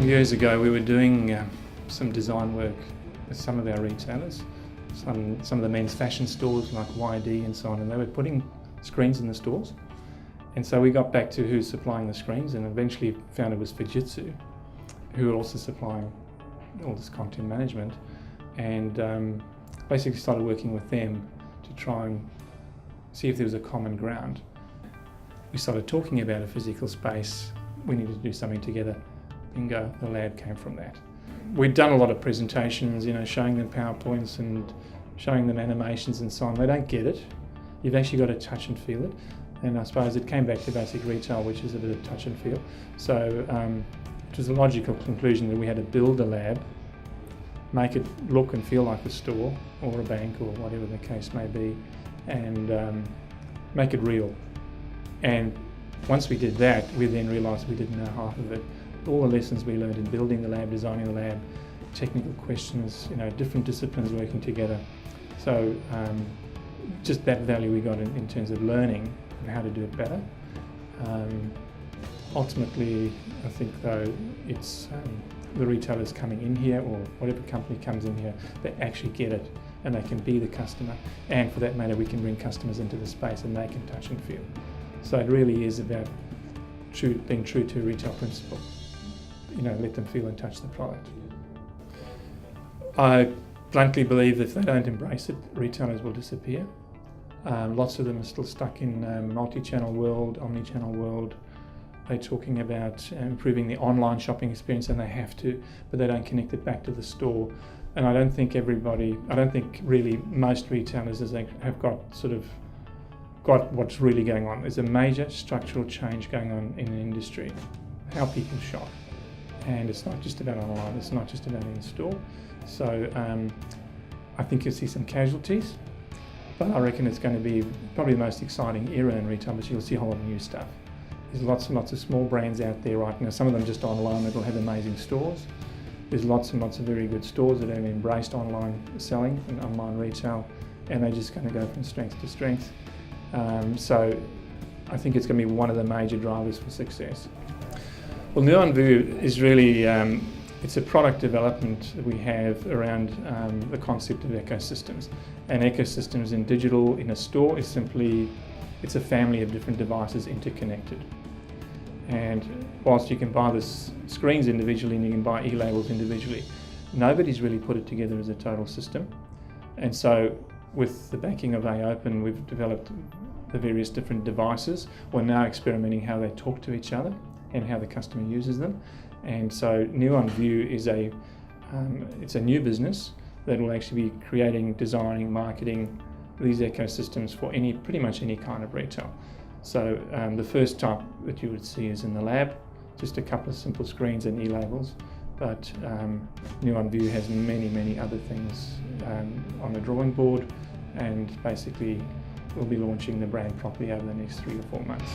Some years ago we were doing some design work with some of our retailers, some of the men's fashion stores like YD and so on, and they were putting screens in the stores. And so we got back to who's supplying the screens and eventually found it was Fujitsu, who were also supplying all this content management, and basically started working with them to try and see if there was a common ground. We started talking about a physical space, we needed to do something together. Bingo, the lab came from that. We'd done a lot of presentations, showing them PowerPoints and showing them animations and so on. They don't get it. You've actually got to touch and feel it. And I suppose it came back to basic retail, which is a bit of touch and feel. So it was a logical conclusion that we had to build a lab, make it look and feel like a store or a bank or whatever the case may be, and make it real. And once we did that, we then realised we didn't know half of it. All the lessons we learned in building the lab, designing the lab, technical questions, different disciplines working together. So just that value we got in terms of learning and how to do it better. Ultimately, I think though, it's the retailers coming in here, or whatever company comes in here, they actually get it and they can be the customer. And for that matter, we can bring customers into the space and they can touch and feel. So it really is about being true to a retail principle. Let them feel and touch the product. I bluntly believe that if they don't embrace it, retailers will disappear. Lots of them are still stuck in multi-channel world, omni-channel world. They're talking about improving the online shopping experience, and they have to, but they don't connect it back to the store. And I don't think really most retailers have got what's really going on. There's a major structural change going on in the industry, how people shop. And it's not just about online, it's not just about in store. So I think you'll see some casualties, but I reckon it's going to be probably the most exciting era in retail, because you'll see a whole lot of new stuff. There's lots and lots of small brands out there right now, some of them just online that'll have amazing stores. There's lots and lots of very good stores that have embraced online selling and online retail, and they're just going to go from strength to strength. So I think it's going to be one of the major drivers for success. Well, New On View is really, it's a product development that we have around the concept of ecosystems. And ecosystems in digital, in a store, is simply, it's a family of different devices interconnected. And whilst you can buy the screens individually and you can buy e-labels individually, nobody's really put it together as a total system. And so with the backing of AOpen, we've developed the various different devices. We're now experimenting how they talk to each other and how the customer uses them. And so New On View is it's a new business that will actually be creating, designing, marketing these ecosystems for pretty much any kind of retail. So the first type that you would see is in the lab, just a couple of simple screens and e-labels. But New On View has many, many other things on the drawing board, and basically we'll be launching the brand properly over the next 3 or 4 months.